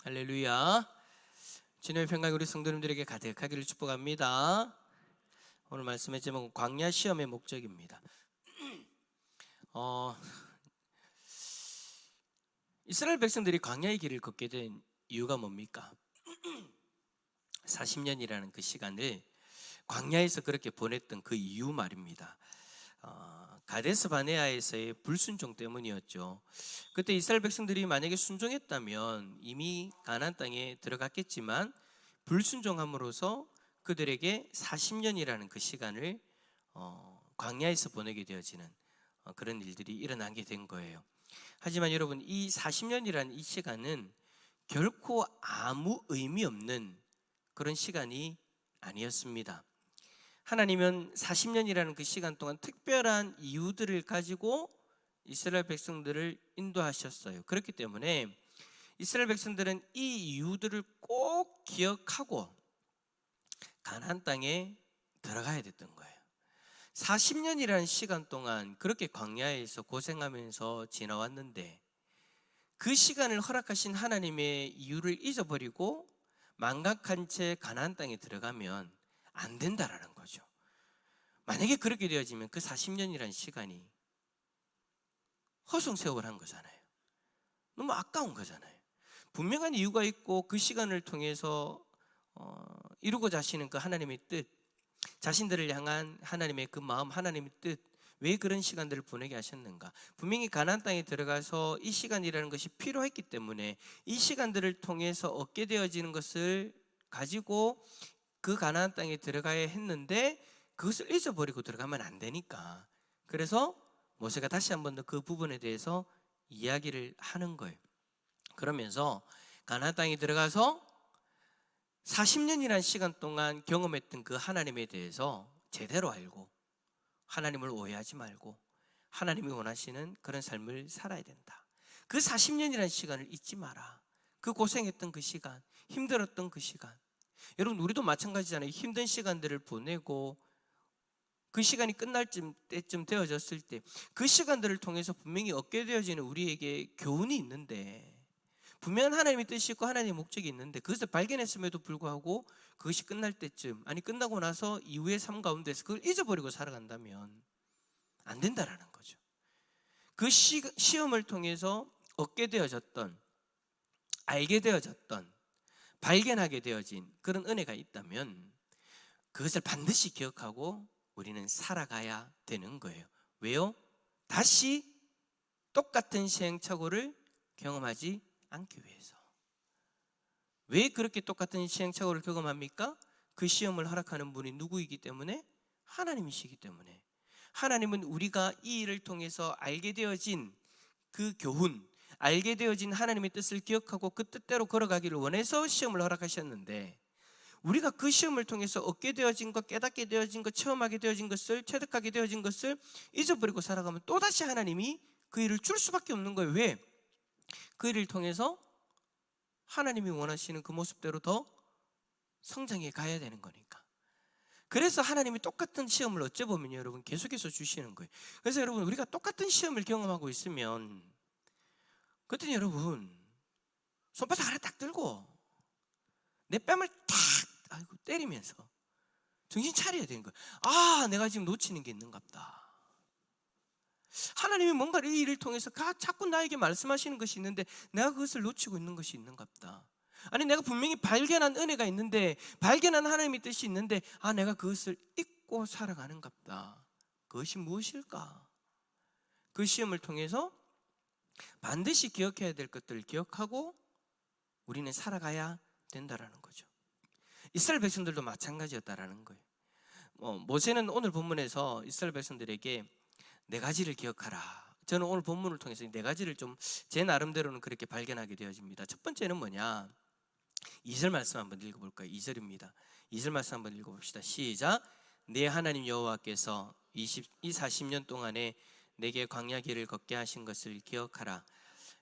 할렐루야. 주님의 평강이 우리 성도님들에게 가득하기를 축복합니다. 오늘 말씀의 제목은 광야 시험의 목적입니다. 이스라엘 백성들이 광야의 길을 걷게 된 이유가 뭡니까? 40년이라는 그 시간을 광야에서 그렇게 보냈던 그 이유 말입니다. 가데스 바네아에서의 불순종 때문이었죠. 그때 이스라엘 백성들이 만약에 순종했다면 이미 가나안 땅에 들어갔겠지만 불순종함으로써 그들에게 40년이라는 그 시간을 광야에서 보내게 되어지는 그런 일들이 일어나게 된 거예요. 하지만 여러분, 이 40년이라는 이 시간은 결코 아무 의미 없는 그런 시간이 아니었습니다. 하나님은 40년이라는 그 시간 동안 특별한 이유들을 가지고 이스라엘 백성들을 인도하셨어요. 그렇기 때문에 이스라엘 백성들은 이 이유들을 꼭 기억하고 가나안 땅에 들어가야 됐던 거예요. 40년이라는 시간 동안 그렇게 광야에서 고생하면서 지나왔는데 그 시간을 허락하신 하나님의 이유를 잊어버리고 망각한 채 가나안 땅에 들어가면 안 된다라는 거죠. 만약에 그렇게 되어지면 그 40년이라는 시간이 허송세월한 거잖아요. 너무 아까운 거잖아요. 분명한 이유가 있고 그 시간을 통해서 이루고자 하시는 그 하나님의 뜻, 자신들을 향한 하나님의 그 마음, 하나님의 뜻, 왜 그런 시간들을 보내게 하셨는가? 분명히 가나안 땅에 들어가서 이 시간이라는 것이 필요했기 때문에 이 시간들을 통해서 얻게 되어지는 것을 가지고 그 가나안 땅에 들어가야 했는데 그것을 잊어버리고 들어가면 안 되니까, 그래서 모세가 다시 한 번 더 그 부분에 대해서 이야기를 하는 거예요. 그러면서 가나안 땅에 들어가서 40년이라는 시간 동안 경험했던 그 하나님에 대해서 제대로 알고 하나님을 오해하지 말고 하나님이 원하시는 그런 삶을 살아야 된다. 그 40년이라는 시간을 잊지 마라. 그 고생했던 그 시간, 힘들었던 그 시간, 여러분 우리도 마찬가지잖아요. 힘든 시간들을 보내고 그 시간이 끝날 때쯤 되어졌을 때 그 시간들을 통해서 분명히 얻게 되어지는 우리에게 교훈이 있는데, 분명한 하나님의 뜻이 있고 하나님의 목적이 있는데 그것을 발견했음에도 불구하고 그것이 끝날 때쯤, 아니 끝나고 나서 이후의 삶 가운데서 그걸 잊어버리고 살아간다면 안 된다라는 거죠. 그 시험을 통해서 얻게 되어졌던, 알게 되어졌던, 발견하게 되어진 그런 은혜가 있다면 그것을 반드시 기억하고 우리는 살아가야 되는 거예요. 왜요? 다시 똑같은 시행착오를 경험하지 않기 위해서. 왜 그렇게 똑같은 시행착오를 경험합니까? 그 시험을 허락하는 분이 누구이기 때문에? 하나님이시기 때문에. 하나님은 우리가 이 일을 통해서 알게 되어진 그 교훈, 알게 되어진 하나님의 뜻을 기억하고 그 뜻대로 걸어가기를 원해서 시험을 허락하셨는데, 우리가 그 시험을 통해서 얻게 되어진 것, 깨닫게 되어진 것, 체험하게 되어진 것을, 체득하게 되어진 것을 잊어버리고 살아가면 또다시 하나님이 그 일을 줄 수밖에 없는 거예요. 왜? 그 일을 통해서 하나님이 원하시는 그 모습대로 더 성장해 가야 되는 거니까. 그래서 하나님이 똑같은 시험을 어찌 보면 여러분 계속해서 주시는 거예요. 그래서 여러분 우리가 똑같은 시험을 경험하고 있으면 그때는 여러분 손바닥 하나 딱 들고 내 뺨을 탁 때리면서 정신 차려야 되는 거예요. 아, 내가 지금 놓치는 게 있는갑다. 하나님이 뭔가 이 일을 통해서 자꾸 나에게 말씀하시는 것이 있는데 내가 그것을 놓치고 있는 것이 있는갑다. 아니 내가 분명히 발견한 은혜가 있는데, 발견한 하나님의 뜻이 있는데 내가 그것을 잊고 살아가는갑다. 그것이 무엇일까? 그 시험을 통해서 반드시 기억해야 될 것들을 기억하고 우리는 살아가야 된다라는 거죠. 이스라엘 백성들도 마찬가지였다라는 거예요. 모세는 오늘 본문에서 이스라엘 백성들에게 네 가지를 기억하라. 저는 오늘 본문을 통해서 네 가지를 좀 제 나름대로는 그렇게 발견하게 되어집니다. 첫 번째는 뭐냐? 2절 말씀 한번 읽어볼까요? 2절입니다. 2절 말씀 한번 읽어봅시다. 시작. 네 하나님 여호와께서 이 40년 동안에 내게 광야 길을 걷게 하신 것을 기억하라.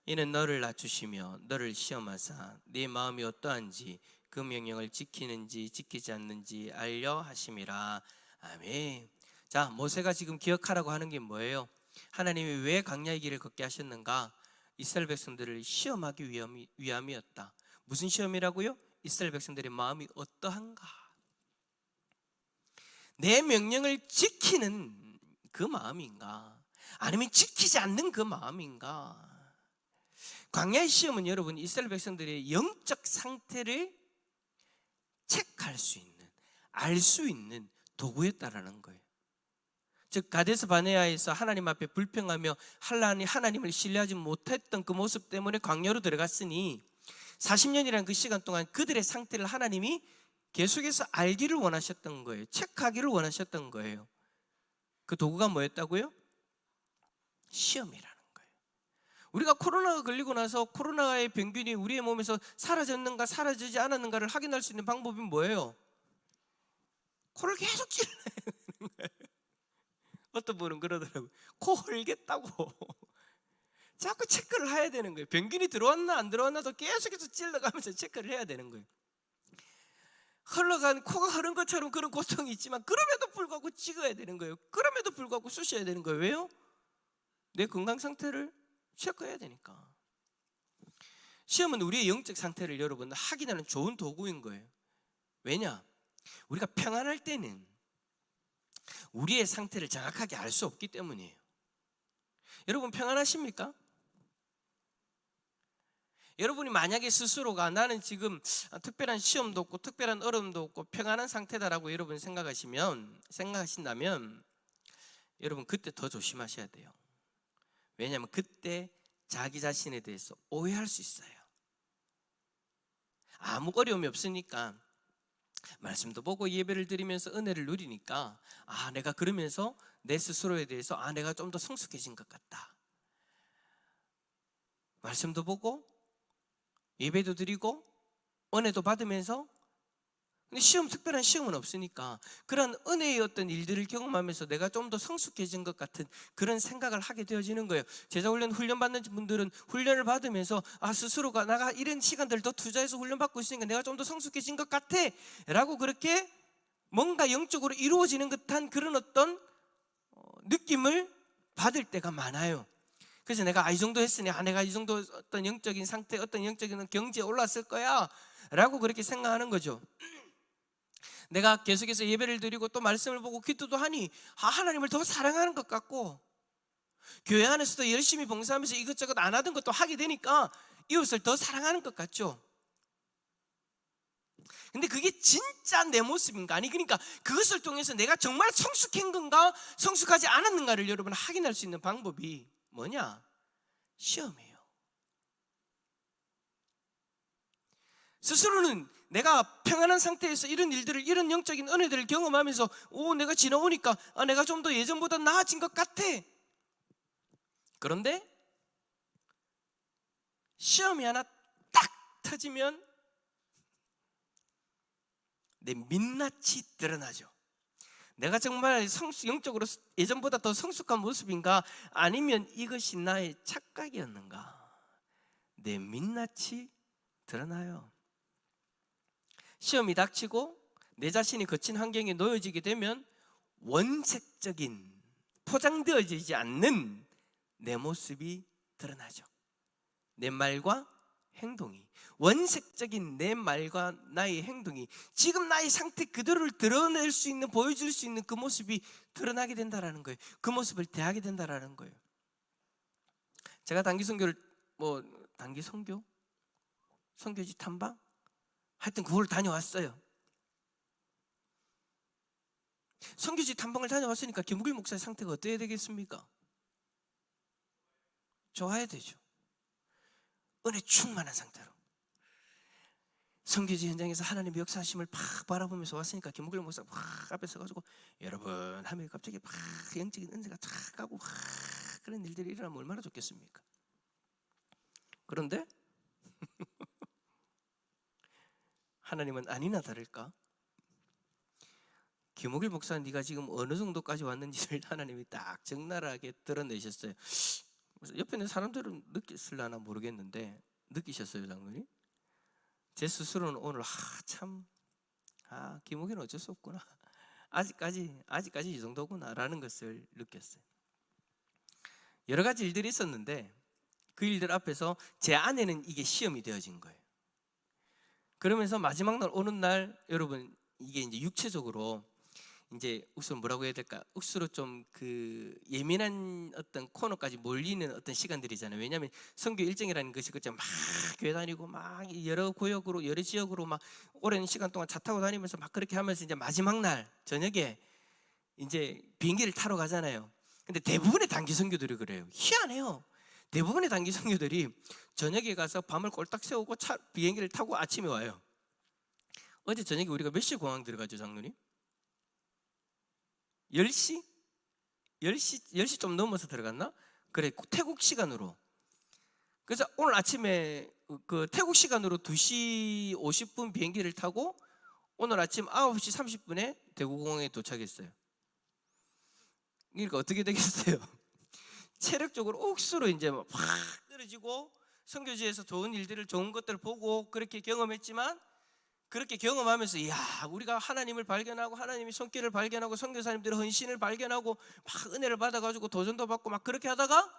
이는 너를 낮추시며 너를 시험하사 네 마음이 어떠한지 그 명령을 지키는지 지키지 않는지 알려 하심이라. 아멘. 자, 모세가 지금 기억하라고 하는 게 뭐예요? 하나님이 왜 광야의 길을 걷게 하셨는가? 이스라엘 백성들을 시험하기 위함이었다. 무슨 시험이라고요? 이스라엘 백성들의 마음이 어떠한가? 내 명령을 지키는 그 마음인가? 아니면 지키지 않는 그 마음인가? 광야의 시험은 여러분 이스라엘 백성들의 영적 상태를 체크할 수 있는, 알 수 있는 도구였다라는 거예요. 즉 가데스 바네아에서 하나님 앞에 불평하며 하나님을 신뢰하지 못했던 그 모습 때문에 광야로 들어갔으니 40년이라는 그 시간 동안 그들의 상태를 하나님이 계속해서 알기를 원하셨던 거예요. 체크하기를 원하셨던 거예요. 그 도구가 뭐였다고요? 시험이라는 거예요. 우리가 코로나가 걸리고 나서 코로나의 병균이 우리의 몸에서 사라졌는가 사라지지 않았는가를 확인할 수 있는 방법이 뭐예요? 코를 계속 찔러야 되는 거예요. 어떤 분은 그러더라고요. 코 헐겠다고 자꾸 체크를 해야 되는 거예요. 병균이 들어왔나 안 들어왔나도 계속해서 찔러가면서 체크를 해야 되는 거예요. 흘러간 코가 흐른 것처럼 그런 고통이 있지만 그럼에도 불구하고 찍어야 되는 거예요. 그럼에도 불구하고 쑤셔야 되는 거예요. 왜요? 내 건강 상태를 체크해야 되니까. 시험은 우리의 영적 상태를 여러분 확인하는 좋은 도구인 거예요. 왜냐? 우리가 평안할 때는 우리의 상태를 정확하게 알 수 없기 때문이에요. 여러분 평안하십니까? 여러분이 만약에 스스로가 나는 지금 특별한 시험도 없고 특별한 어려움도 없고 평안한 상태다라고 여러분 생각하신다면 여러분 그때 더 조심하셔야 돼요. 왜냐하면 그때 자기 자신에 대해서 오해할 수 있어요. 아무 어려움이 없으니까 말씀도 보고 예배를 드리면서 은혜를 누리니까 내가 그러면서 내 스스로에 대해서 내가 좀 더 성숙해진 것 같다. 말씀도 보고 예배도 드리고 은혜도 받으면서 근데 특별한 시험은 없으니까 그런 은혜의 어떤 일들을 경험하면서 내가 좀 더 성숙해진 것 같은 그런 생각을 하게 되어지는 거예요. 훈련 받는 분들은 훈련을 받으면서 스스로가 내가 이런 시간들을 더 투자해서 훈련 받고 있으니까 내가 좀 더 성숙해진 것 같아 라고 그렇게 뭔가 영적으로 이루어지는 듯한 그런 어떤 느낌을 받을 때가 많아요. 그래서 내가 이 정도 했으니 내가 이 정도 어떤 영적인 상태, 어떤 영적인 경지에 올랐을 거야 라고 그렇게 생각하는 거죠. 내가 계속해서 예배를 드리고 또 말씀을 보고 기도도 하니 하나님을 더 사랑하는 것 같고 교회 안에서도 열심히 봉사하면서 이것저것 안 하던 것도 하게 되니까 이웃을 더 사랑하는 것 같죠. 근데 그게 진짜 내 모습인가? 그러니까 그것을 통해서 내가 정말 성숙한 건가 성숙하지 않았는가를 여러분 확인할 수 있는 방법이 뭐냐? 시험이에요. 스스로는 내가 평안한 상태에서 이런 일들을, 이런 영적인 은혜들을 경험하면서 내가 지나오니까 내가 좀 더 예전보다 나아진 것 같아. 그런데 시험이 하나 딱 터지면 내 민낯이 드러나죠. 내가 정말 영적으로 예전보다 더 성숙한 모습인가 아니면 이것이 나의 착각이었는가 내 민낯이 드러나요. 시험이 닥치고 내 자신이 거친 환경에 놓여지게 되면 원색적인 포장되어지지 않는 내 모습이 드러나죠. 내 말과 행동이 원색적인 내 말과 나의 행동이 지금 나의 상태 그대로를 드러낼 수 있는 보여줄 수 있는 그 모습이 드러나게 된다라는 거예요. 그 모습을 대하게 된다라는 거예요. 제가 단기 선교를 단기 선교? 선교지 탐방? 하여튼 그걸 다녀왔어요. 선교지 탐방을 다녀왔으니까 김우길 목사의 상태가 어때야 되겠습니까? 좋아야 되죠. 은혜 충만한 상태로 선교지 현장에서 하나님의 역사하심을 팍 바라보면서 왔으니까 김우길 목사 팍 앞에 서가지고 여러분 하면 갑자기 팍 영적인 은혜가 탁 가고 팍 그런 일들이 일어나면 얼마나 좋겠습니까? 그런데 하나님은 아니나 다를까 김우길 목사 네가 지금 어느 정도까지 왔는지를 하나님이 딱 적나라하게 드러내셨어요. 옆에 있는 사람들은 느꼈을라나 모르겠는데 느끼셨어요, 장로님? 제 스스로는 오늘 김우길은 어쩔 수 없구나. 아직까지 이 정도구나라는 것을 느꼈어요. 여러 가지 일들이 있었는데 그 일들 앞에서 제 안에는 이게 시험이 되어진 거예요. 그러면서 마지막 날 오는 날 여러분 이게 이제 육체적으로 이제 억수로 뭐라고 해야 될까? 억수로 좀 그 예민한 어떤 코너까지 몰리는 어떤 시간들이잖아요. 왜냐하면 선교 일정이라는 것이 그죠 막 교회 다니고 막 여러 구역으로 여러 지역으로 막 오랜 시간 동안 차 타고 다니면서 막 그렇게 하면서 이제 마지막 날 저녁에 이제 비행기를 타러 가잖아요. 근데 대부분의 단기 선교들이 그래요. 희한해요. 대부분의 단기 선교들이 저녁에 가서 밤을 꼴딱 세우고 비행기를 타고 아침에 와요. 어제 저녁에 우리가 몇 시에 공항 들어가죠, 장로님? 10시? 10시 좀 넘어서 들어갔나? 그래, 태국 시간으로. 그래서 오늘 아침에 그 태국 시간으로 2시 50분 비행기를 타고 오늘 아침 9시 30분에 대구공항에 도착했어요. 그러니까 어떻게 되겠어요? 체력적으로 억수로 이제 막 떨어지고 선교지에서 좋은 것들을 보고 그렇게 경험했지만 그렇게 경험하면서 야 우리가 하나님을 발견하고 하나님의 손길을 발견하고 선교사님들의 헌신을 발견하고 막 은혜를 받아가지고 도전도 받고 막 그렇게 하다가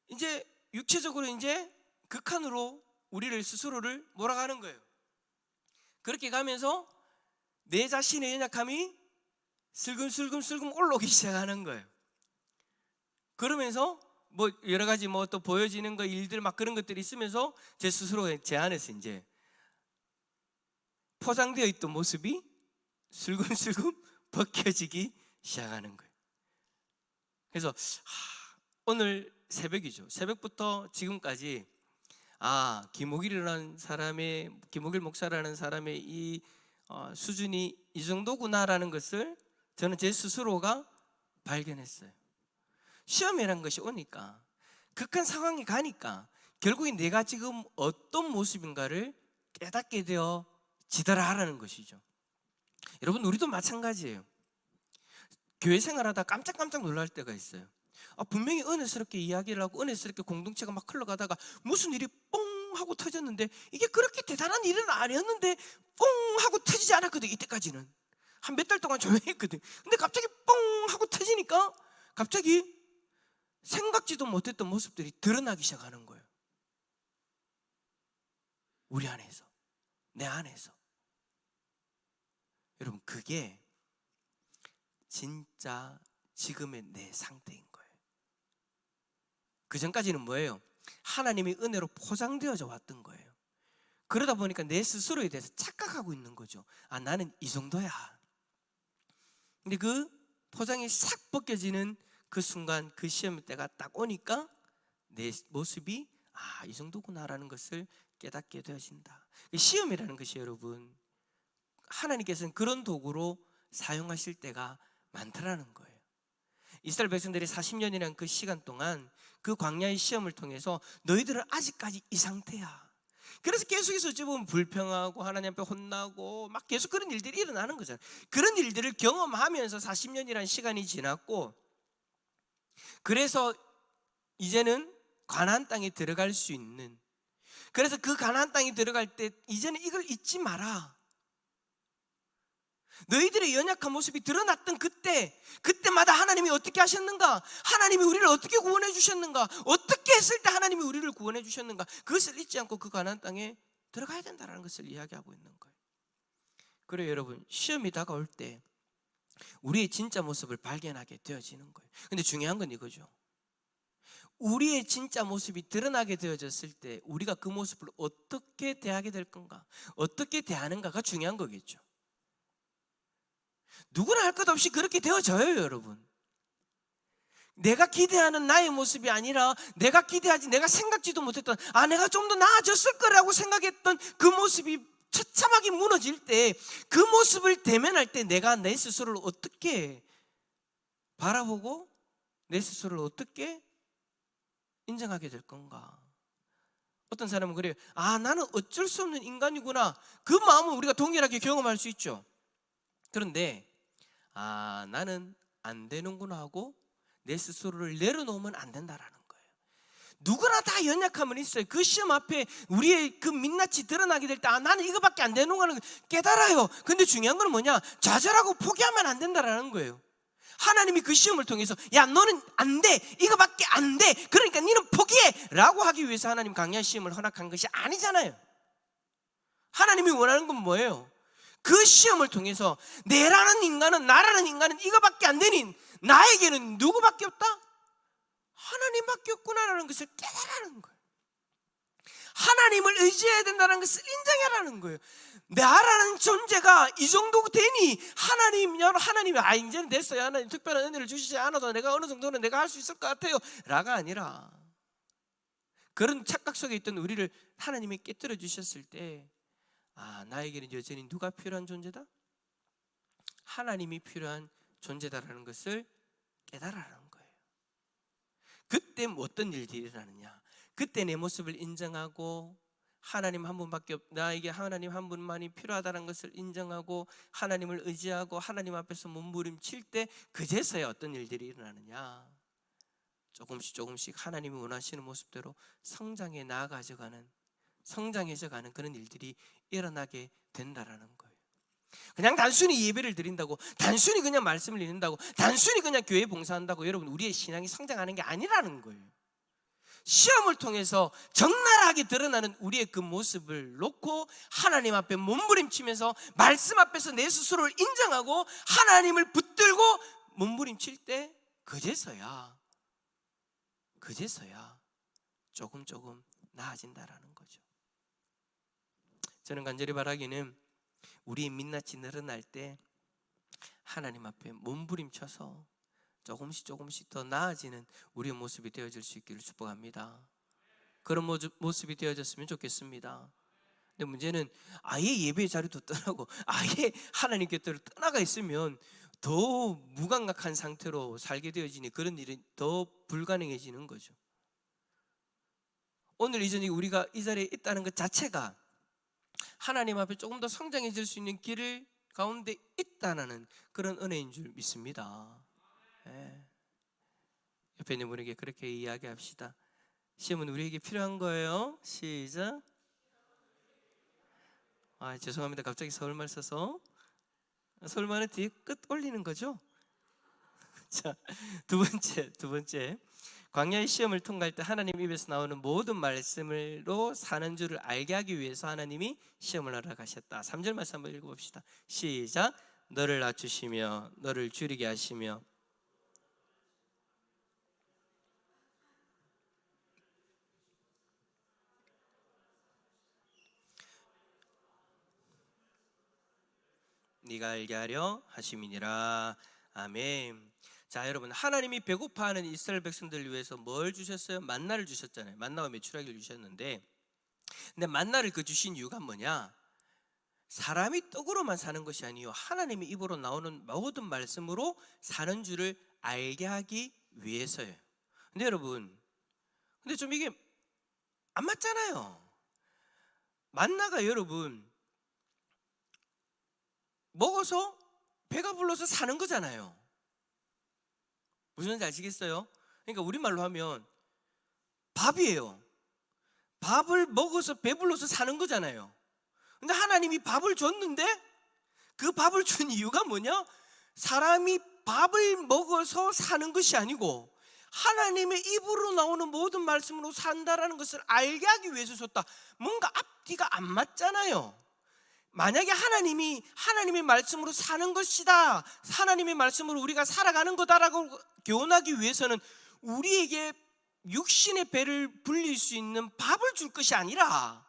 이제 육체적으로 이제 극한으로 우리를 스스로를 몰아가는 거예요. 그렇게 가면서 내 자신의 연약함이 슬금슬금 올라오기 시작하는 거예요. 그러면서 뭐 여러 가지 뭐 또 보여지는 거 일들 막 그런 것들이 있으면서 제 스스로 제 안에서 이제 포장되어 있던 모습이 슬금슬금 벗겨지기 시작하는 거예요. 그래서 오늘 새벽이죠. 새벽부터 지금까지 김옥일 목사라는 사람의 이 수준이 이 정도구나라는 것을 저는 제 스스로가 발견했어요. 시험이라는 것이 오니까 극한 상황이 가니까 결국엔 내가 지금 어떤 모습인가를 깨닫게 되어 지더라 하라는 것이죠. 여러분 우리도 마찬가지예요. 교회 생활하다 깜짝깜짝 놀랄 때가 있어요. 분명히 은혜스럽게 이야기를 하고 은혜스럽게 공동체가 막 흘러가다가 무슨 일이 뽕 하고 터졌는데 이게 그렇게 대단한 일은 아니었는데 뽕 하고 터지지 않았거든. 이때까지는 한 몇 달 동안 조용했거든. 근데 갑자기 뽕 하고 터지니까 갑자기 생각지도 못했던 모습들이 드러나기 시작하는 거예요. 우리 안에서, 내 안에서. 여러분 그게 진짜 지금의 내 상태인 거예요. 그 전까지는 뭐예요? 하나님의 은혜로 포장되어져 왔던 거예요. 그러다 보니까 내 스스로에 대해서 착각하고 있는 거죠. 나는 이 정도야. 근데 그 포장이 싹 벗겨지는 그 순간 그 시험 때가 딱 오니까 내 모습이 이 정도구나라는 것을 깨닫게 되어진다. 시험이라는 것이 여러분 하나님께서는 그런 도구로 사용하실 때가 많다라는 거예요. 이스라엘 백성들이 40년이라는 그 시간 동안 그 광야의 시험을 통해서 너희들은 아직까지 이 상태야. 그래서 계속해서 어찌 보면 불평하고 하나님 앞에 혼나고 막 계속 그런 일들이 일어나는 거잖아요. 그런 일들을 경험하면서 40년이라는 시간이 지났고 그래서 이제는 가나안 땅에 들어갈 수 있는, 그래서 그 가나안 땅에 들어갈 때 이제는 이걸 잊지 마라. 너희들의 연약한 모습이 드러났던 그때마다 하나님이 어떻게 하셨는가, 하나님이 우리를 어떻게 구원해 주셨는가, 어떻게 했을 때 하나님이 우리를 구원해 주셨는가, 그것을 잊지 않고 그 가나안 땅에 들어가야 된다는 것을 이야기하고 있는 거예요. 그래요 여러분, 시험이 다가올 때 우리의 진짜 모습을 발견하게 되어지는 거예요. 근데 중요한 건 이거죠. 우리의 진짜 모습이 드러나게 되어졌을 때 우리가 그 모습을 어떻게 대하게 될 건가, 어떻게 대하는가가 중요한 거겠죠. 누구나 할 것 없이 그렇게 되어져요 여러분. 내가 기대하는 나의 모습이 아니라 내가 기대하지, 내가 생각지도 못했던, 내가 좀 더 나아졌을 거라고 생각했던 그 모습이 처참하게 무너질 때, 그 모습을 대면할 때 내가 내 스스로를 어떻게 바라보고 내 스스로를 어떻게 인정하게 될 건가. 어떤 사람은 그래요. 나는 어쩔 수 없는 인간이구나. 그 마음은 우리가 동일하게 경험할 수 있죠. 그런데 나는 안 되는구나 하고 내 스스로를 내려놓으면 안 된다라는 거예요. 누구나 다 연약함은 있어요. 그 시험 앞에 우리의 그 민낯이 드러나게 될 때 나는 이거밖에 안 되는구나 깨달아요. 근데 중요한 건 뭐냐, 좌절하고 포기하면 안 된다라는 거예요. 하나님이 그 시험을 통해서 야 너는 안 돼, 이거밖에 안 돼, 그러니까 너는 포기해 라고 하기 위해서 하나님 광야 시험을 허락한 것이 아니잖아요. 하나님이 원하는 건 뭐예요? 그 시험을 통해서 나라는 인간은 이거밖에 안 되니 나에게는 누구밖에 없다? 하나님밖에 없구나라는 것을 깨달으라는 거예요. 하나님을 의지해야 된다는 것을 인정하라는 거예요. 나라는 존재가 이 정도 되니 하나님이 이제는 됐어요. 하나님 특별한 은혜를 주시지 않아도 내가 어느 정도는 내가 할 수 있을 것 같아요 라가 아니라, 그런 착각 속에 있던 우리를 하나님이 깨뜨려 주셨을 때, 나에게는 여전히 누가 필요한 존재다? 하나님이 필요한 존재다라는 것을 깨달으라는 거예요. 그때 어떤 일들이 일어나느냐? 그때 내 모습을 인정하고 하나님 한 분밖에 나에게 하나님 한 분만이 필요하다는 것을 인정하고 하나님을 의지하고 하나님 앞에서 몸부림칠 때, 그제서야 어떤 일들이 일어나느냐? 조금씩 하나님이 원하시는 모습대로 성장해 나아가져가는, 성장해져가는 그런 일들이 일어나게 된다라는 거예요. 그냥 단순히 예배를 드린다고, 단순히 그냥 말씀을 읽는다고, 단순히 그냥 교회 봉사한다고 여러분 우리의 신앙이 성장하는 게 아니라는 거예요. 시험을 통해서 적나라하게 드러나는 우리의 그 모습을 놓고 하나님 앞에 몸부림치면서 말씀 앞에서 내 스스로를 인정하고 하나님을 붙들고 몸부림칠 때, 그제서야 조금 나아진다라는 거죠. 저는 간절히 바라기는 우리의 민낯이 늘어날 때 하나님 앞에 몸부림쳐서 조금씩 더 나아지는 우리의 모습이 되어질 수 있기를 축복합니다. 그런 모습이 되어졌으면 좋겠습니다. 근데 문제는 아예 예배의 자리도 떠나고 아예 하나님 곁으로 떠나가 있으면 더 무감각한 상태로 살게 되어지니 그런 일이 더 불가능해지는 거죠. 오늘 이 저녁에 우리가 이 자리에 있다는 것 자체가 하나님 앞에 조금 더 성장해질 수 있는 길을 가운데 있다는 그런 은혜인 줄 믿습니다. 옆에 있는 분에게 그렇게 이야기합시다. 시험은 우리에게 필요한 거예요. 시작. 죄송합니다. 갑자기 서울말 써서. 서울말은 뒤에 끝 올리는 거죠. 자, 두 번째. 광야의 시험을 통과할 때 하나님 입에서 나오는 모든 말씀으로 사는 줄을 알게 하기 위해서 하나님이 시험을 하러 가셨다. 3절 말씀 한번 읽어봅시다. 시작. 너를 낮추시며 너를 줄이게 하시며 네가 알게 하려 하심이니라. 아멘. 자, 여러분, 하나님이 배고파하는 이스라엘 백성들을 위해서 뭘 주셨어요? 만나를 주셨잖아요. 만나와 메추라기를 주셨는데, 근데 만나를 주신 이유가 뭐냐? 사람이 떡으로만 사는 것이 아니요 하나님의 입으로 나오는 모든 말씀으로 사는 줄을 알게 하기 위해서예요. 근데 여러분, 근데 좀 이게 안 맞잖아요. 만나가 여러분 먹어서 배가 불러서 사는 거잖아요. 무슨 말인지 아시겠어요? 그러니까 우리말로 하면 밥이에요. 밥을 먹어서 배불러서 사는 거잖아요. 근데 하나님이 밥을 줬는데 그 밥을 준 이유가 뭐냐? 사람이 밥을 먹어서 사는 것이 아니고 하나님의 입으로 나오는 모든 말씀으로 산다라는 것을 알게 하기 위해서 줬다. 뭔가 앞뒤가 안 맞잖아요. 만약에 하나님이 하나님의 말씀으로 사는 것이다, 하나님의 말씀으로 우리가 살아가는 거다라고 교훈하기 위해서는 우리에게 육신의 배를 불릴 수 있는 밥을 줄 것이 아니라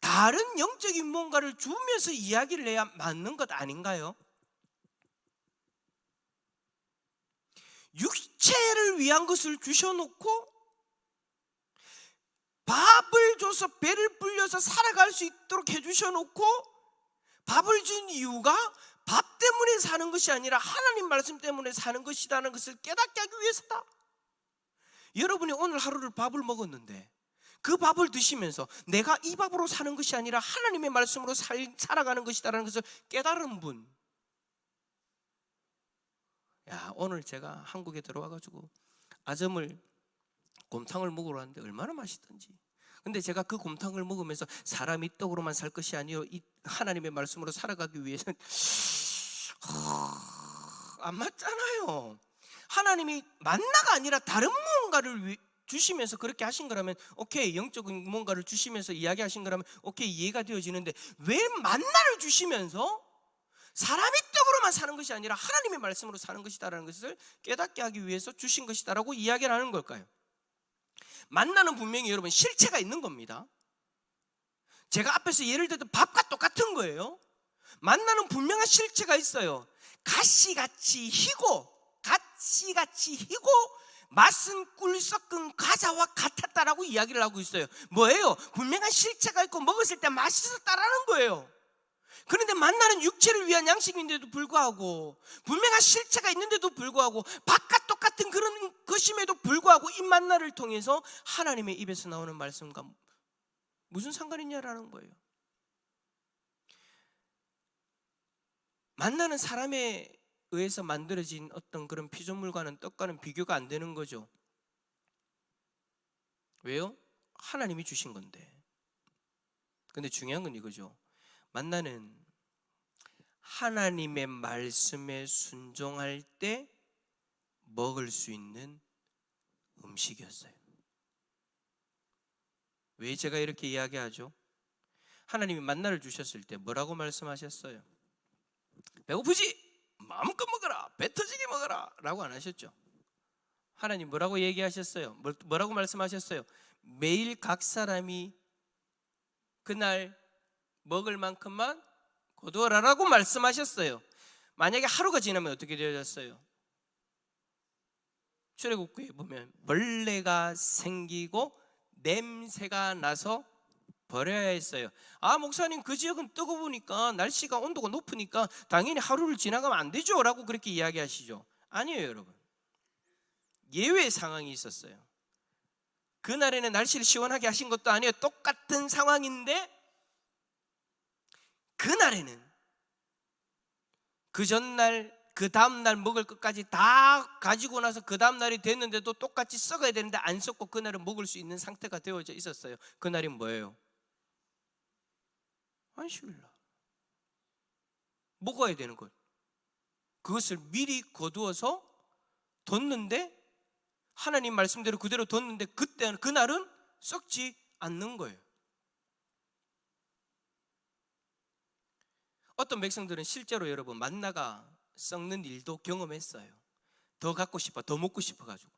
다른 영적인 뭔가를 주면서 이야기를 해야 맞는 것 아닌가요? 육체를 위한 것을 주셔놓고 밥을 줘서 배를 불려서 살아갈 수 있도록 해주셔놓고 밥을 준 이유가 밥 때문에 사는 것이 아니라 하나님 말씀 때문에 사는 것이라는 것을 깨닫게 하기 위해서다. 여러분이 오늘 하루를 밥을 먹었는데 그 밥을 드시면서 내가 이 밥으로 사는 것이 아니라 하나님의 말씀으로 살아가는 것이다라는 것을 깨달은 분, 오늘 제가 한국에 들어와가지고 아점을 곰탕을 먹으러 왔는데 얼마나 맛있던지. 근데 제가 그 곰탕을 먹으면서 사람이 떡으로만 살 것이 아니요 이 하나님의 말씀으로 살아가기 위해서는 안 맞잖아요. 하나님이 만나가 아니라 다른 무언가를 주시면서 그렇게 하신 거라면 오케이, 영적인 뭔가를 주시면서 이야기하신 거라면 오케이, 이해가 되어지는데 왜 만나를 주시면서 사람의 떡으로만 사는 것이 아니라 하나님의 말씀으로 사는 것이다라는 것을 깨닫게 하기 위해서 주신 것이다라고 이야기를 하는 걸까요? 만나는 분명히 여러분 실체가 있는 겁니다. 제가 앞에서 예를 들던 밥과 똑같은 거예요. 만나는 분명한 실체가 있어요. 가시같이 희고 맛은 꿀 섞은 과자와 같았다라고 이야기를 하고 있어요. 뭐예요? 분명한 실체가 있고 먹었을 때 맛있었다라는 거예요. 그런데 만나는 육체를 위한 양식인데도 불구하고, 분명한 실체가 있는데도 불구하고, 밥과 똑같은 그런 것임에도 불구하고 이 만나를 통해서 하나님의 입에서 나오는 말씀과 무슨 상관이 있냐라는 거예요. 만나는 사람에 의해서 만들어진 어떤 그런 피조물과는 떡과는 비교가 안 되는 거죠. 왜요? 하나님이 주신 건데. 근데 중요한 건 이거죠. 만나는 하나님의 말씀에 순종할 때 먹을 수 있는 음식이었어요. 왜 제가 이렇게 이야기하죠? 하나님이 만나를 주셨을 때 뭐라고 말씀하셨어요? 배고프지? 마음껏 먹어라, 배 터지게 먹어라 라고 안 하셨죠? 하나님 뭐라고 얘기하셨어요? 뭐라고 말씀하셨어요? 매일 각 사람이 그날 먹을 만큼만 거두어라라고 말씀하셨어요. 만약에 하루가 지나면 어떻게 되어졌어요? 출애굽기에 보면 벌레가 생기고 냄새가 나서 버려야 했어요. 아, 목사님 그 지역은 뜨거우니까, 날씨가 온도가 높으니까 당연히 하루를 지나가면 안 되죠 라고 그렇게 이야기하시죠. 아니에요 여러분. 예외 상황이 있었어요. 그날에는 날씨를 시원하게 하신 것도 아니에요. 똑같은 상황인데 그날에는 그 전날 그 다음날 먹을 것까지 다 가지고 나서 그 다음날이 됐는데도 똑같이 썩어야 되는데 안 썩고 그날은 먹을 수 있는 상태가 되어져 있었어요. 그날이 뭐예요? 안식일. 먹어야 되는 것, 그것을 미리 거두어서 뒀는데, 하나님 말씀대로 그대로 뒀는데 그때는 그날은 썩지 않는 거예요. 어떤 백성들은 실제로 여러분 만나가 썩는 일도 경험했어요. 더 갖고 싶어, 더 먹고 싶어가지고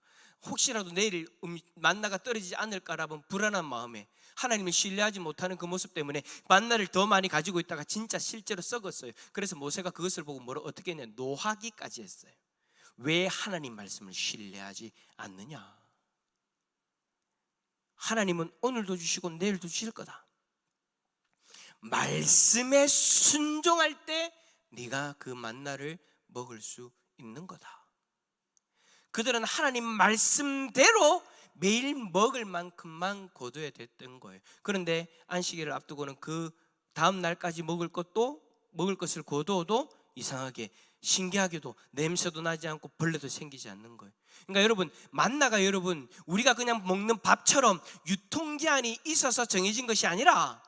혹시라도 내일 만나가 떨어지지 않을까라는 불안한 마음에 하나님을 신뢰하지 못하는 그 모습 때문에 만나를 더 많이 가지고 있다가 진짜 실제로 썩었어요. 그래서 모세가 그것을 보고 어떻게 했냐, 노하기까지 했어요. 왜 하나님 말씀을 신뢰하지 않느냐? 하나님은 오늘도 주시고 내일도 주실 거다. 말씀에 순종할 때 네가 그 만나를 먹을 수 있는 거다. 그들은 하나님 말씀대로 매일 먹을 만큼만 거둬야 됐던 거예요. 그런데 안식일을 앞두고는 그 다음 날까지 먹을 것을 거두어도 이상하게, 신기하게도 냄새도 나지 않고 벌레도 생기지 않는 거예요. 그러니까 여러분, 만나가 여러분 우리가 그냥 먹는 밥처럼 유통기한이 있어서 정해진 것이 아니라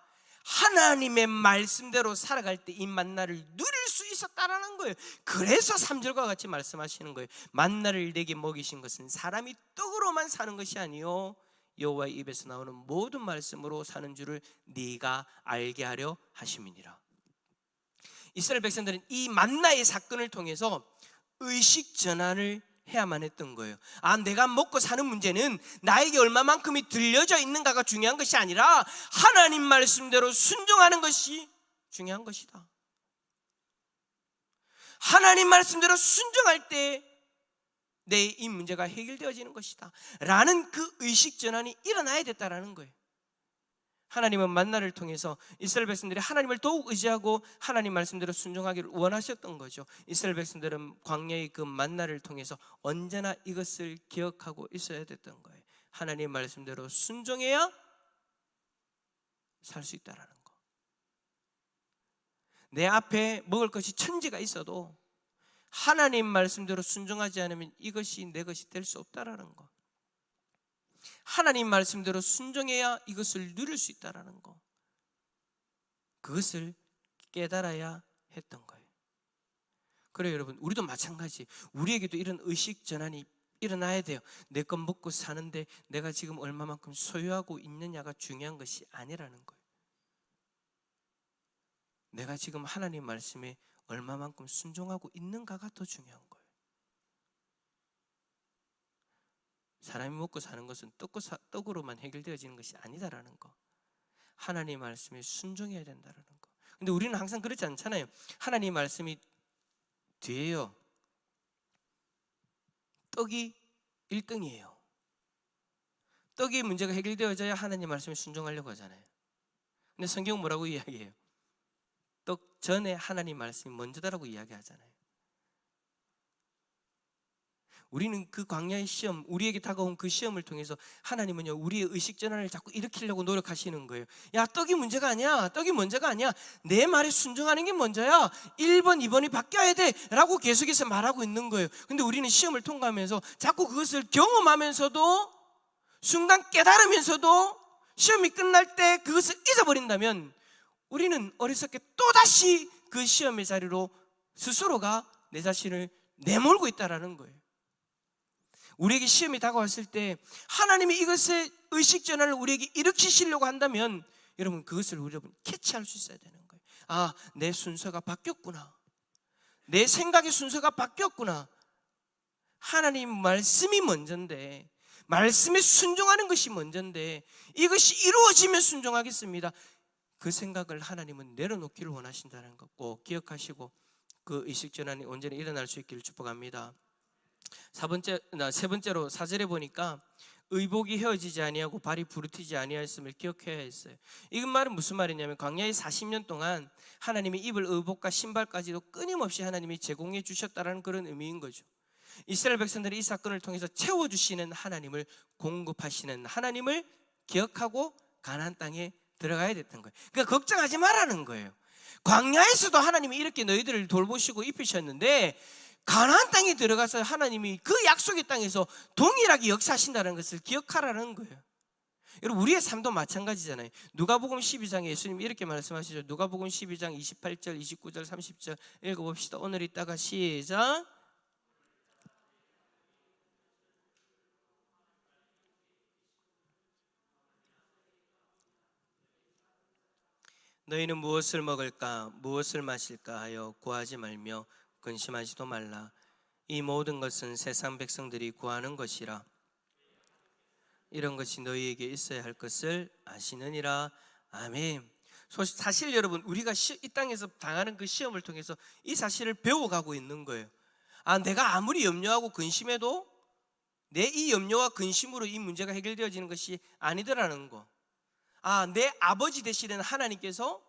하나님의 말씀대로 살아갈 때 이 만나를 누릴 수 있었다라는 거예요. 그래서 3절과 같이 말씀하시는 거예요. 만나를 내게 먹이신 것은 사람이 떡으로만 사는 것이 아니요 여호와의 입에서 나오는 모든 말씀으로 사는 줄을 네가 알게 하려 하심이니라. 이스라엘 백성들은 이 만나의 사건을 통해서 의식 전환을 해야만 했던 거예요. 아, 내가 먹고 사는 문제는 나에게 얼마만큼이 들려져 있는가가 중요한 것이 아니라 하나님 말씀대로 순종하는 것이 중요한 것이다. 하나님 말씀대로 순종할 때 내 이 문제가 해결되어지는 것이다 라는 그 의식 전환이 일어나야 됐다라는 거예요. 하나님은 만나를 통해서 이스라엘 백성들이 하나님을 더욱 의지하고 하나님 말씀대로 순종하기를 원하셨던 거죠. 이스라엘 백성들은 광야의 그 만나를 통해서 언제나 이것을 기억하고 있어야 됐던 거예요. 하나님 말씀대로 순종해야 살 수 있다라는 거. 내 앞에 먹을 것이 천지가 있어도 하나님 말씀대로 순종하지 않으면 이것이 내 것이 될 수 없다라는 거. 하나님 말씀대로 순종해야 이것을 누릴 수 있다는 거, 그것을 깨달아야 했던 거예요. 그래요 여러분, 우리도 마찬가지, 우리에게도 이런 의식 전환이 일어나야 돼요. 내 것 먹고 사는데 내가 지금 얼마만큼 소유하고 있느냐가 중요한 것이 아니라는 거예요. 내가 지금 하나님 말씀에 얼마만큼 순종하고 있는가가 더 중요한 거예요. 사람이 먹고 사는 것은 떡으로만 해결되어지는 것이 아니다라는 거. 하나님 말씀에 순종해야 된다라는 거. 근데 우리는 항상 그렇지 않잖아요. 하나님 말씀이 뒤에요. 떡이 1등이에요. 떡이 문제가 해결되어져야 하나님 말씀에 순종하려고 하잖아요. 근데 성경은 뭐라고 이야기해요? 떡 전에 하나님 말씀이 먼저다라고 이야기하잖아요. 우리는 그 광야의 시험, 우리에게 다가온 그 시험을 통해서 하나님은요, 우리의 의식 전환을 자꾸 일으키려고 노력하시는 거예요. 야, 떡이 문제가 아니야. 떡이 문제가 아니야. 내 말에 순종하는 게 먼저야. 1번, 2번이 바뀌어야 돼. 라고 계속해서 말하고 있는 거예요. 근데 우리는 시험을 통과하면서 자꾸 그것을 경험하면서도, 순간 깨달으면서도 시험이 끝날 때 그것을 잊어버린다면 우리는 어리석게 또다시 그 시험의 자리로 스스로가 내 자신을 내몰고 있다는 거예요. 우리에게 시험이 다가왔을 때 하나님이 이것의 의식 전환을 우리에게 일으키시려고 한다면 여러분 그것을 우리가 캐치할 수 있어야 되는 거예요. 아, 내 순서가 바뀌었구나. 내 생각의 순서가 바뀌었구나. 하나님 말씀이 먼저인데, 말씀에 순종하는 것이 먼저인데, 이것이 이루어지면 순종하겠습니다. 그 생각을 하나님은 내려놓기를 원하신다는 것 꼭 기억하시고 그 의식 전환이 온전히 일어날 수 있기를 축복합니다. 세 번째로 4절에 보니까 의복이 헤어지지 아니하고 발이 부르트지 아니하였음을 기억해야 했어요. 이 말은 무슨 말이냐면 광야의 40년 동안 하나님이 입을 의복과 신발까지도 끊임없이 하나님이 제공해 주셨다는 그런 의미인 거죠. 이스라엘 백성들이 이 사건을 통해서 채워주시는 하나님을, 공급하시는 하나님을 기억하고 가나안 땅에 들어가야 됐던 거예요. 그러니까 걱정하지 말라는 거예요. 광야에서도 하나님이 이렇게 너희들을 돌보시고 입히셨는데 가나안 땅에 들어가서 하나님이 그 약속의 땅에서 동일하게 역사하신다는 것을 기억하라는 거예요. 여러분 우리의 삶도 마찬가지잖아요. 누가복음 12장에 예수님이 이렇게 말씀하시죠. 누가복음 12장 28절, 29절, 30절 읽어봅시다. 오늘 이따가 시작. 너희는 무엇을 먹을까 무엇을 마실까 하여 구하지 말며 근심하지도 말라. 이 모든 것은 세상 백성들이 구하는 것이라. 이런 것이 너희에게 있어야 할 것을 아시느니라. 아멘. 사실 여러분 우리가 이 땅에서 당하는 그 시험을 통해서 이 사실을 배워가고 있는 거예요. 아, 내가 아무리 염려하고 근심해도 내 이 염려와 근심으로 이 문제가 해결되어지는 것이 아니더라는 거. 아, 내 아버지 되시는 하나님께서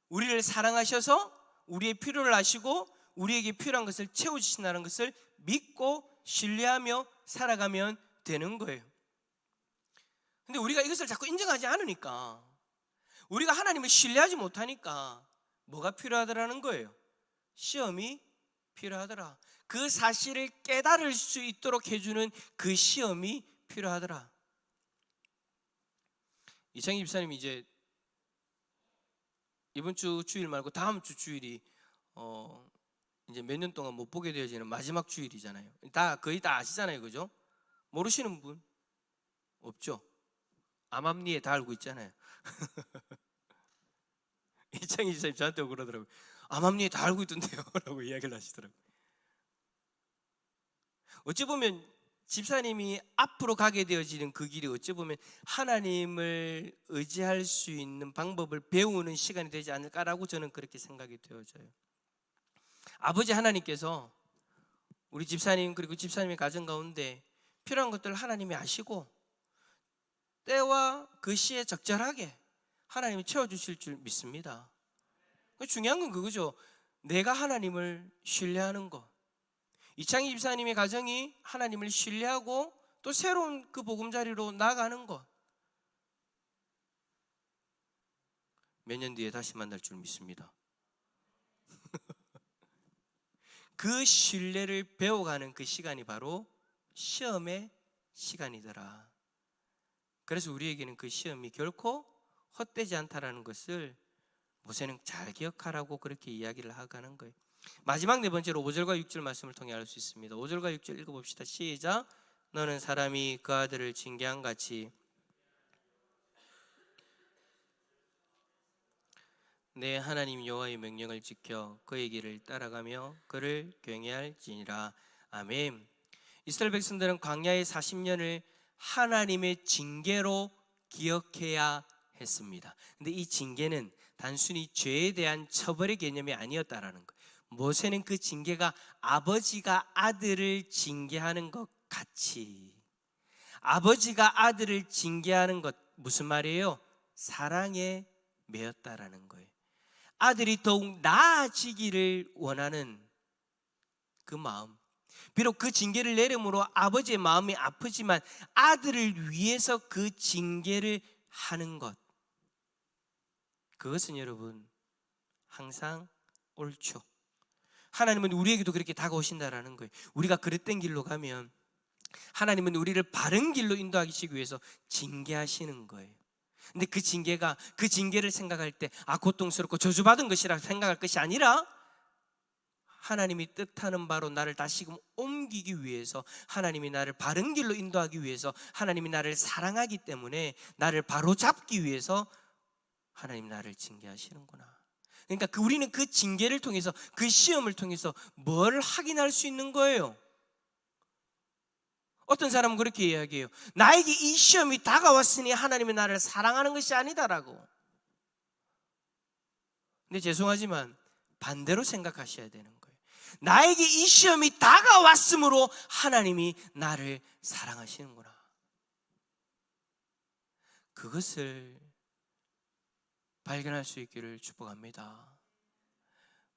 우리를 사랑하셔서 우리의 필요를 아시고 우리에게 필요한 것을 채워주신다는 것을 믿고 신뢰하며 살아가면 되는 거예요. 근데 우리가 이것을 자꾸 인정하지 않으니까, 우리가 하나님을 신뢰하지 못하니까 뭐가 필요하더라는 거예요? 시험이 필요하더라. 그 사실을 깨달을 수 있도록 해주는 그 시험이 필요하더라. 이창희 집사님이 이제 이번 주 주일 말고 다음 주 주일이 이제 몇 년 동안 못 보게 되어지는 마지막 주일이잖아요. 거의 다 아시잖아요, 그죠? 모르시는 분 없죠? 암암리에 다 알고 있잖아요. 이창희 집사님 저한테 그러더라고요. 암암리에 다 알고 있던데요 라고 이야기를 하시더라고요. 어찌 보면 집사님이 앞으로 가게 되어지는 그 길이 어찌 보면 하나님을 의지할 수 있는 방법을 배우는 시간이 되지 않을까라고 저는 그렇게 생각이 되어져요. 아버지 하나님께서 우리 집사님 그리고 집사님의 가정 가운데 필요한 것들을 하나님이 아시고 때와 그 시에 적절하게 하나님이 채워주실 줄 믿습니다. 중요한 건 그거죠. 내가 하나님을 신뢰하는 것. 이창희 집사님의 가정이 하나님을 신뢰하고 또 새로운 그 보금자리로 나아가는 것. 몇 년 뒤에 다시 만날 줄 믿습니다. 그 신뢰를 배워가는 그 시간이 바로 시험의 시간이더라. 그래서 우리에게는 그 시험이 결코 헛되지 않다라는 것을 모세는 잘 기억하라고 그렇게 이야기를 하는 거예요. 마지막 네 번째로 5절과 6절 말씀을 통해 알 수 있습니다. 5절과 6절 읽어봅시다. 시작. 너는 사람이 그 아들을 징계한 같이 내 하나님 여호와의 명령을 지켜 그의 길을 따라가며 그를 경외할지니라. 아멘. 이스라엘 백성들은 광야의 40년을 하나님의 징계로 기억해야 했습니다. 근데 이 징계는 단순히 죄에 대한 처벌의 개념이 아니었다라는 거예요. 모세는 그 징계가 아버지가 아들을 징계하는 것 같이, 아버지가 아들을 징계하는 것, 무슨 말이에요? 사랑에 매였다라는 거예요. 아들이 더욱 나아지기를 원하는 그 마음. 비록 그 징계를 내림으로 아버지의 마음이 아프지만 아들을 위해서 그 징계를 하는 것, 그것은 여러분 항상 옳죠. 하나님은 우리에게도 그렇게 다가오신다라는 거예요. 우리가 그릇된 길로 가면 하나님은 우리를 바른 길로 인도하시기 위해서 징계하시는 거예요. 근데 그 징계를 생각할 때 고통스럽고 저주받은 것이라 생각할 것이 아니라 하나님이 뜻하는 바로 나를 다시금 옮기기 위해서, 하나님이 나를 바른 길로 인도하기 위해서, 하나님이 나를 사랑하기 때문에 나를 바로잡기 위해서 하나님 나를 징계하시는구나. 그러니까 우리는 그 징계를 통해서, 그 시험을 통해서 뭘 확인할 수 있는 거예요? 어떤 사람은 그렇게 이야기해요. 나에게 이 시험이 다가왔으니 하나님이 나를 사랑하는 것이 아니다라고. 근데 죄송하지만 반대로 생각하셔야 되는 거예요. 나에게 이 시험이 다가왔으므로 하나님이 나를 사랑하시는구나. 그것을 발견할 수 있기를 축복합니다.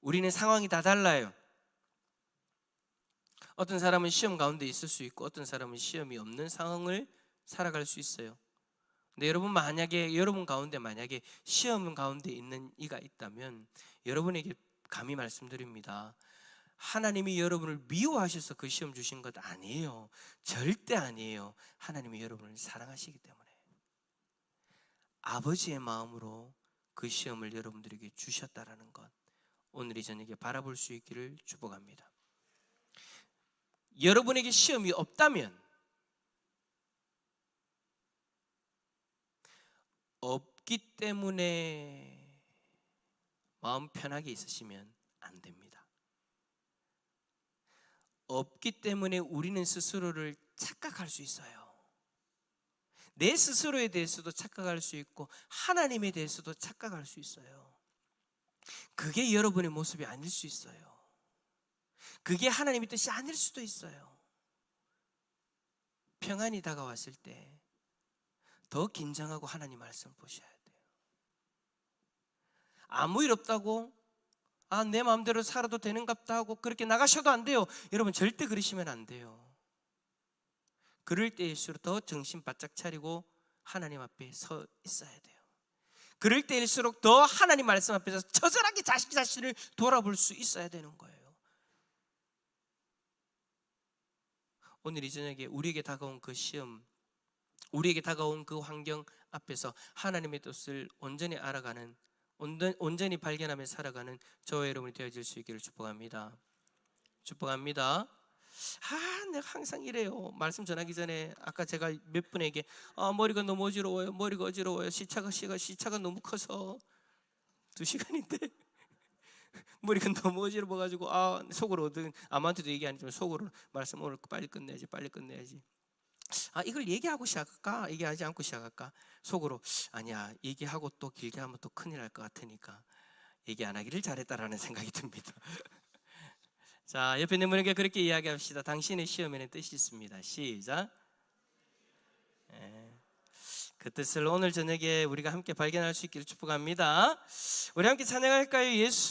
우리는 상황이 다 달라요. 어떤 사람은 시험 가운데 있을 수 있고 어떤 사람은 시험이 없는 상황을 살아갈 수 있어요. 근데 여러분, 만약에 여러분 가운데 만약에 시험 가운데 있는 이가 있다면 여러분에게 감히 말씀드립니다. 하나님이 여러분을 미워하셔서 그 시험 주신 것 아니에요. 절대 아니에요. 하나님이 여러분을 사랑하시기 때문에 아버지의 마음으로 그 시험을 여러분들에게 주셨다라는 것, 오늘 이 저녁에 바라볼 수 있기를 축복합니다. 여러분에게 시험이 없다면, 없기 때문에 마음 편하게 있으시면 안 됩니다. 없기 때문에 우리는 스스로를 착각할 수 있어요. 내 스스로에 대해서도 착각할 수 있고 하나님에 대해서도 착각할 수 있어요. 그게 여러분의 모습이 아닐 수 있어요. 그게 하나님의 뜻이 아닐 수도 있어요. 평안이 다가왔을 때 더 긴장하고 하나님 말씀을 보셔야 돼요. 아무 일 없다고 내 마음대로 살아도 되는갑다 하고 그렇게 나가셔도 안 돼요. 여러분, 절대 그러시면 안 돼요. 그럴 때일수록 더 정신 바짝 차리고 하나님 앞에 서 있어야 돼요. 그럴 때일수록 더 하나님 말씀 앞에서 처절하게 자신을 돌아볼 수 있어야 되는 거예요. 오늘 이 저녁에 우리에게 다가온 그 시험, 우리에게 다가온 그 환경 앞에서 하나님의 뜻을 온전히 알아가는, 온전히 발견하며 살아가는 저와 여러분이 되어질 수 있기를 축복합니다. 축복합니다. 내가 항상 이래요. 말씀 전하기 전에 아까 제가 몇 분에게 머리가 너무 어지러워요. 머리가 어지러워요. 시차가 너무 커서 2시간인데 머리가 너무 어지러워가지고 속으로 아무한테도 얘기 안 했지만 속으로 말씀 오늘 빨리 끝내야지. 이걸 얘기하고 시작할까? 얘기하지 않고 시작할까? 속으로 아니야, 얘기하고 또 길게 하면 또 큰일 날 것 같으니까 얘기 안 하기를 잘했다라는 생각이 듭니다. 자, 옆에 있는 분에게 그렇게 이야기합시다. 당신의 시험에는 뜻이 있습니다. 시작. 그 뜻을 오늘 저녁에 우리가 함께 발견할 수 있기를 축복합니다. 우리 함께 찬양할까요? 예수